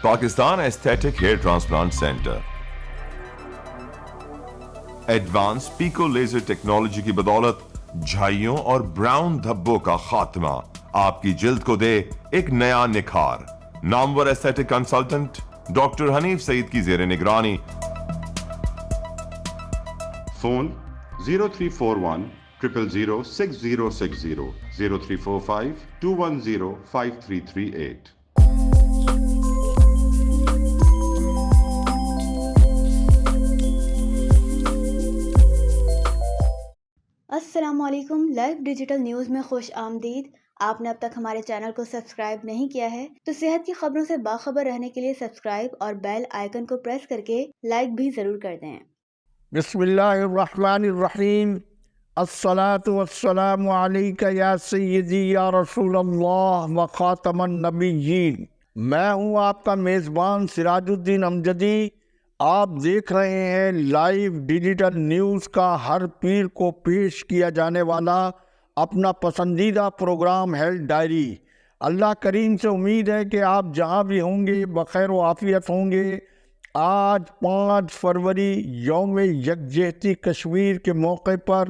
Pakistan aesthetic hair transplant centre advance pico laser technology کی بدولت جھائیوں اور براؤن دھبوں کا خاتمہ آپ کی جلد کو دے ایک نیا نکھار. نامور ایستھیٹک کنسلٹنٹ ڈاکٹر حنیف سعید کی زیر نگرانی. فون 0341 000 6060 0345 210 5338. السلام علیکم. لائیو ڈیجیٹل نیوز میں خوش آمدید. آپ نے اب تک ہمارے چینل کو سبسکرائب نہیں کیا ہے تو صحت کی خبروں سے باخبر رہنے کے لیے سبسکرائب اور بیل آئیکن کو پریس کر کے لائک بھی ضرور کر دیں. بسم اللہ الرحمن الرحیم. الصلاة والسلام علیک یا سیدی یا رسول اللہ و خاتم النبیین. میں ہوں آپ کا میزبان سراج الدین امجدی. آپ دیکھ رہے ہیں لائیو ڈیجیٹل نیوز کا ہر پیر کو پیش کیا جانے والا اپنا پسندیدہ پروگرام ہیلتھ ڈائری. اللہ کریم سے امید ہے کہ آپ جہاں بھی ہوں گے بخیر و عافیت ہوں گے. آج 5 فروری یوم یکجہتی کشمیر کے موقع پر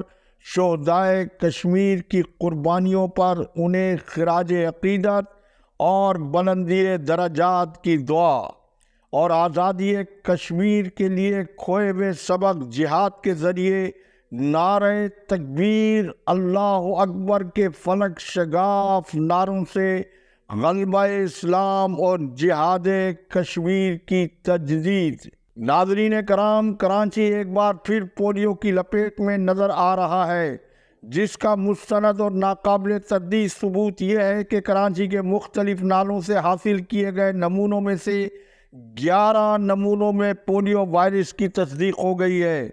شہدائے کشمیر کی قربانیوں پر انہیں خراج عقیدت اور بلندی درجات کی دعا اور آزادی کشمیر کے لیے کھوئے ہوئے سبق جہاد کے ذریعے نعرہ تکبیر اللہ اکبر کے فلک شگاف نعروں سے غلبہ اسلام اور جہاد کشمیر کی تجدید. ناظرین کرام، کراچی ایک بار پھر پولیو کی لپیٹ میں نظر آ رہا ہے، جس کا مستند اور ناقابل تردید ثبوت یہ ہے کہ کراچی کے مختلف نالوں سے حاصل کیے گئے نمونوں میں سے 11 نمونوں میں پولیو وائرس کی تصدیق ہو گئی ہے.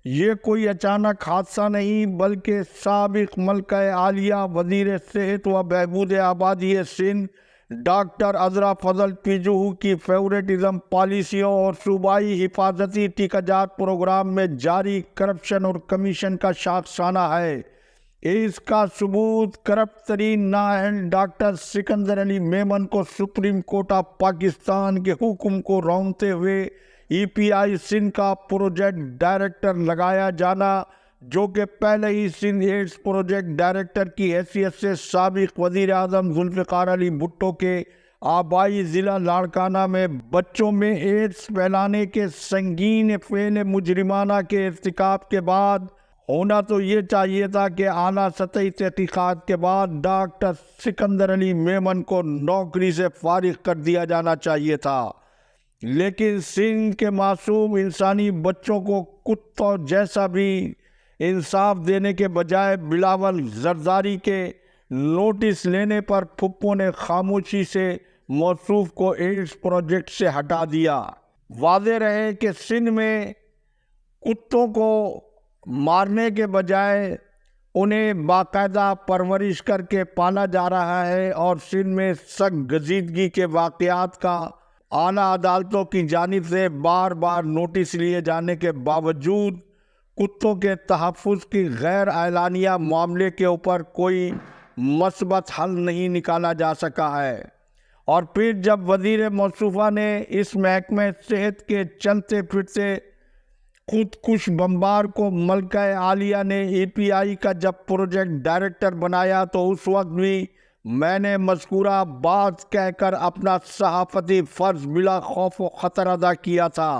یہ کوئی اچانک حادثہ نہیں بلکہ سابق ملکہ عالیہ وزیر صحت و بہبود آبادی سندھ ڈاکٹر عذرا فضل پیجوہو کی فیورٹزم پالیسیوں اور صوبائی حفاظتی ٹیکہ جات پروگرام میں جاری کرپشن اور کمیشن کا شاخسانہ ہے. اس کا ثبوت کرپٹ ترین نااہل ڈاکٹر سکندر علی میمن کو سپریم کورٹ آف پاکستان کے حکم کو رونگتے ہوئے ای پی آئی سندھ کا پروجیکٹ ڈائریکٹر لگایا جانا، جو کہ پہلے ہی سندھ ایڈز پروجیکٹ ڈائریکٹر کی حیثیت سے سابق وزیر اعظم ذوالفقار علی بھٹو کے آبائی ضلع لاڑکانہ میں بچوں میں ایڈز پھیلانے کے سنگین فعل مجرمانہ کے ارتکاب کے بعد ہونا تو یہ چاہیے تھا کہ اعلیٰ سطحی تحقیقات کے بعد ڈاکٹر سکندر علی میمن کو نوکری سے فارغ کر دیا جانا چاہیے تھا. لیکن سندھ کے معصوم انسانی بچوں کو کتوں جیسا بھی انصاف دینے کے بجائے بلاول زرداری کے نوٹس لینے پر پھپھو نے خاموشی سے موصوف کو ایڈز پروجیکٹ سے ہٹا دیا. واضح رہے کہ سندھ میں کتوں کو مارنے کے بجائے انہیں باقاعدہ پرورش کر کے پالا جا رہا ہے، اور سندھ میں سخت گزیدگی کے واقعات کا اعلیٰ عدالتوں کی جانب سے بار بار نوٹس لیے جانے کے باوجود کتوں کے تحفظ کی غیر اعلانیہ معاملے کے اوپر کوئی مثبت حل نہیں نکالا جا سکا ہے. اور پھر جب وزیر موصوفہ نے اس محکمہ صحت کے چلتے پھرتے خود کش بمبار کو ملکہ عالیہ نے ای پی آئی کا جب پروجیکٹ ڈائریکٹر بنایا تو اس وقت بھی میں نے مذکورہ بات کہہ کر اپنا صحافتی فرض بلا خوف و خطر ادا کیا تھا،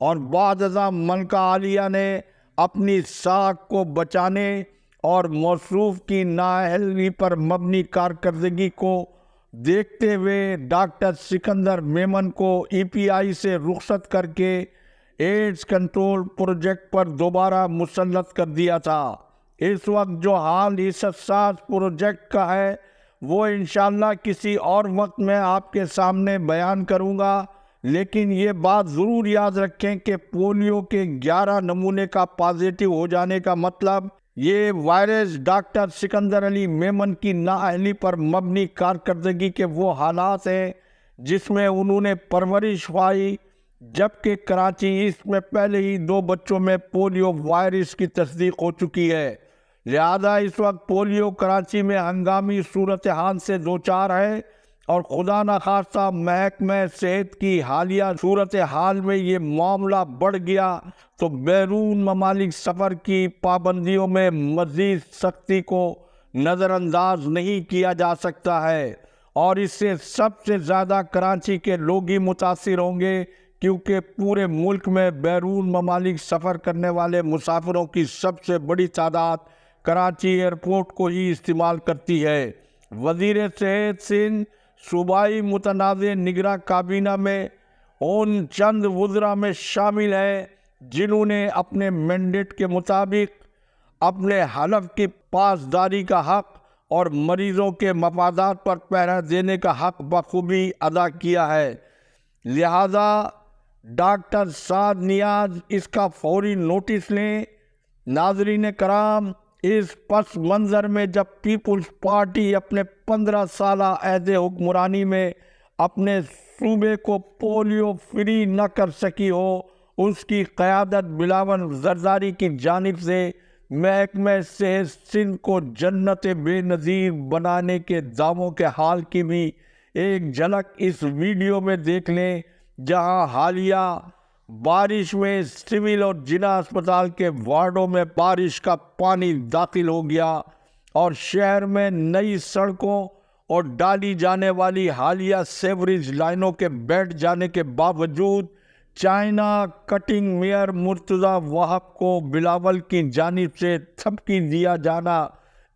اور بعد ازاں ملکہ عالیہ نے اپنی ساکھ کو بچانے اور موصوف کی نااہلی پر مبنی کارکردگی کو دیکھتے ہوئے ڈاکٹر سکندر میمن کو ای پی آئی سے رخصت کر کے ایڈز کنٹرول پروجیکٹ پر دوبارہ مسلط کر دیا تھا. اس وقت جو حال اس حساس پروجیکٹ کا ہے وہ انشاءاللہ کسی اور وقت میں آپ کے سامنے بیان کروں گا، لیکن یہ بات ضرور یاد رکھیں کہ پولیو کے 11 نمونے کا پازیٹیو ہو جانے کا مطلب یہ وائرس ڈاکٹر سکندر علی میمن کی نااہلی پر مبنی کارکردگی کے وہ حالات ہیں جس میں انہوں نے پرورش پائی، جبکہ کراچی اس میں پہلے ہی 2 بچوں میں پولیو وائرس کی تصدیق ہو چکی ہے. لہذا اس وقت پولیو کراچی میں ہنگامی صورتحال سے دوچار ہے اور خدا نخواستہ محکمہ صحت کی حالیہ صورتحال میں یہ معاملہ بڑھ گیا تو بیرون ممالک سفر کی پابندیوں میں مزید سختی کو نظر انداز نہیں کیا جا سکتا ہے، اور اس سے سب سے زیادہ کراچی کے لوگ ہی متاثر ہوں گے، کیونکہ پورے ملک میں بیرون ممالک سفر کرنے والے مسافروں کی سب سے بڑی تعداد کراچی ایئرپورٹ کو ہی استعمال کرتی ہے۔ وزیر صحت سندھ صوبائی متنازع نگراں کابینہ میں ان چند وزراء میں شامل ہے جنہوں نے اپنے مینڈیٹ کے مطابق اپنے حلف کی پاسداری کا حق اور مریضوں کے مفادات پر پہرا دینے کا حق بخوبی ادا کیا ہے، لہذا ڈاکٹر سعد نیاز اس کا فوری نوٹس لیں۔ ناظرین کرام، اس پس منظر میں جب پیپلز پارٹی اپنے 15 سالہ عہد حکمرانی میں اپنے صوبے کو پولیو فری نہ کر سکی ہو، اس کی قیادت بلاول زرداری کی جانب سے محکمہ صحت سندھ کو جنت بے نظیر بنانے کے دعووں کے حال کی بھی ایک جھلک اس ویڈیو میں دیکھ لیں، جہاں حالیہ بارش میں سول اور جنا اسپتال کے وارڈوں میں بارش کا پانی داخل ہو گیا، اور شہر میں نئی سڑکوں اور ڈالی جانے والی حالیہ سیوریج لائنوں کے بیٹھ جانے کے باوجود چائنا کٹنگ میئر مرتضی وہاب کو بلاول کی جانب سے تھپکی دیا جانا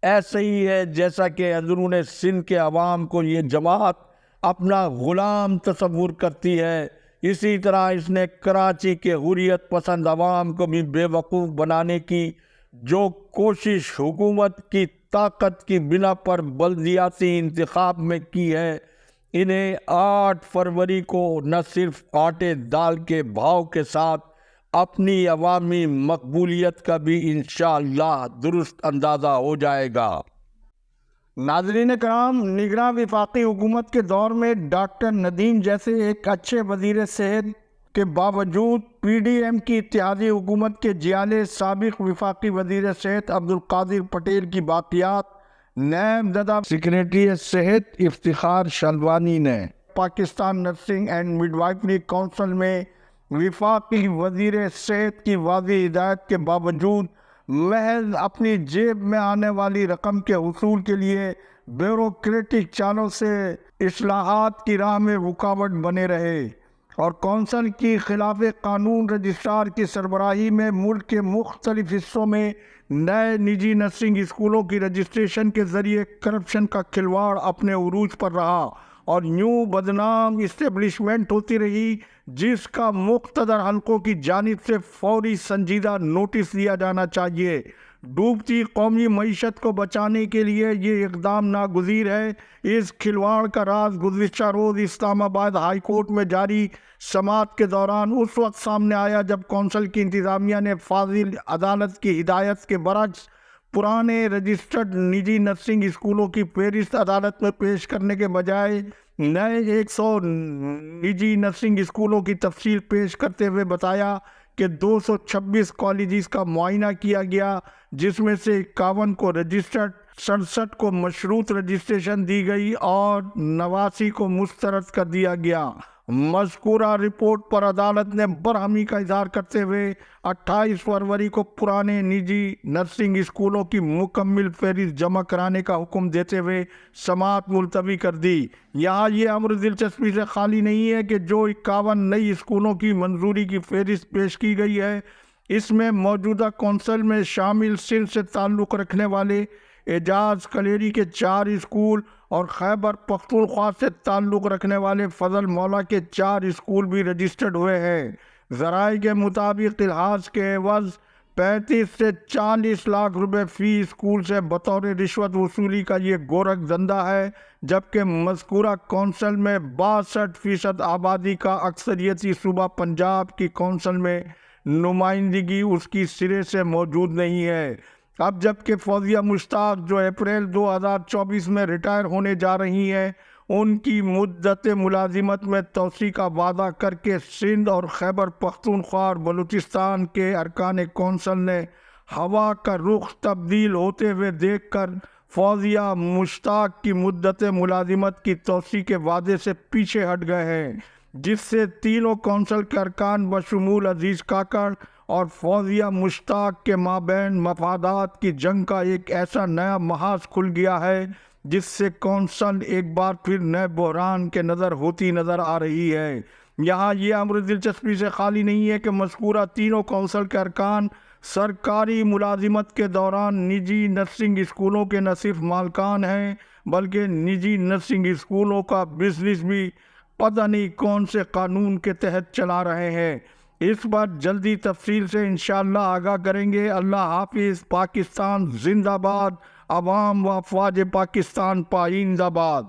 ایسا ہی ہے جیسا کہ اندرون سندھ کے عوام کو یہ جماعت اپنا غلام تصور کرتی ہے۔ اسی طرح اس نے کراچی کے حریت پسند عوام کو بھی بے وقوف بنانے کی جو کوشش حکومت کی طاقت کی بنا پر بلدیاتی انتخاب میں کی ہے، انہیں 8 فروری کو نہ صرف آٹے دال کے بھاؤ کے ساتھ اپنی عوامی مقبولیت کا بھی انشاءاللہ درست اندازہ ہو جائے گا۔ ناظرین کرام، نگراں وفاقی حکومت کے دور میں ڈاکٹر ندیم جیسے ایک اچھے وزیر صحت کے باوجود پی ڈی ایم کی اتحادی حکومت کے جیالے سابق وفاقی وزیر صحت عبدالقادر پٹیل کی باقیات نیب زدہ سیکریٹری صحت افتخار شلوانی نے Pakistan nursing and midwifery council میں وفاقی وزیر صحت کی واضح ہدایت کے باوجود محض اپنی جیب میں آنے والی رقم کے حصول کے لیے بیوروکریٹک چالوں سے اصلاحات کی راہ میں رکاوٹ بنے رہے، اور کونسل کی خلاف قانون رجسٹرار کی سربراہی میں ملک کے مختلف حصوں میں نئے نجی نرسنگ اسکولوں کی رجسٹریشن کے ذریعے کرپشن کا کھلواڑ اپنے عروج پر رہا، اور یوں بدنام اسٹیبلشمنٹ ہوتی رہی جس کا مقتدر حلقوں کی جانب سے فوری سنجیدہ نوٹس دیا جانا چاہیے۔ ڈوبتی قومی معیشت کو بچانے کے لیے یہ اقدام ناگزیر ہے۔ اس کھلواڑ کا راز گزشتہ روز اسلام آباد ہائی کورٹ میں جاری سماعت کے دوران اس وقت سامنے آیا جب کونسل کی انتظامیہ نے فاضل عدالت کی ہدایت کے برعکس پرانے رجسٹرڈ نجی نرسنگ اسکولوں کی فہرست عدالت میں پیش کرنے کے بجائے نئے 100 نجی نرسنگ اسکولوں کی تفصیل پیش کرتے ہوئے بتایا کہ 226 کالجز کا معائنہ کیا گیا، جس میں سے 51 کو رجسٹرڈ، 67 کو مشروط رجسٹریشن دی گئی اور 89 کو مسترد کر دیا گیا۔ مذکورہ رپورٹ پر عدالت نے برہمی کا اظہار کرتے ہوئے 28 فروری کو پرانے نجی نرسنگ اسکولوں کی مکمل فہرست جمع کرانے کا حکم دیتے ہوئے سماعت ملتوی کر دی۔ یہاں یہ امر دلچسپی سے خالی نہیں ہے کہ جو 51 نئی اسکولوں کی منظوری کی فہرست پیش کی گئی ہے، اس میں موجودہ کونسل میں شامل سندھ سے تعلق رکھنے والے اعجاز کلیری کے 4 اسکول اور خیبر پختونخوا سے تعلق رکھنے والے فضل مولا کے 4 اسکول بھی رجسٹرڈ ہوئے ہیں۔ ذرائع کے مطابق الحاظ کے عوض 35 سے 40 لاکھ روپے فی اسکول سے بطور رشوت وصولی کا یہ گورکھ دھندا ہے، جبکہ مذکورہ کونسل میں 62% آبادی کا اکثریتی صوبہ پنجاب کی کونسل میں نمائندگی اس کی سرے سے موجود نہیں ہے۔ اب جبکہ فوزیہ مشتاق جو اپریل 2024 میں ریٹائر ہونے جا رہی ہیں، ان کی مدت ملازمت میں توسیع کا وعدہ کر کے سندھ اور خیبر پختونخوا اور بلوچستان کے ارکان کونسل نے ہوا کا رخ تبدیل ہوتے ہوئے دیکھ کر فوزیہ مشتاق کی مدت ملازمت کی توسیع کے وعدے سے پیچھے ہٹ گئے ہیں، جس سے تینوں کونسل کے ارکان بشمول عزیز کاکڑ اور فوزیہ مشتاق کے مابین مفادات کی جنگ کا ایک ایسا نیا محاذ کھل گیا ہے جس سے کونسل ایک بار پھر نئے بحران کے ہوتی نظر آ رہی ہے۔ یہاں یہ امر دلچسپی سے خالی نہیں ہے کہ مذکورہ تینوں کونسل کے ارکان سرکاری ملازمت کے دوران نجی نرسنگ اسکولوں کے نہ صرف مالکان ہیں بلکہ نجی نرسنگ اسکولوں کا بزنس بھی پتہ نہیں کون سے قانون کے تحت چلا رہے ہیں۔ اس پر جلدی تفصیل سے انشاءاللہ آگاہ کریں گے۔ اللہ حافظ۔ پاکستان زندہ باد۔ عوام و افواج پاکستان پائندہ باد۔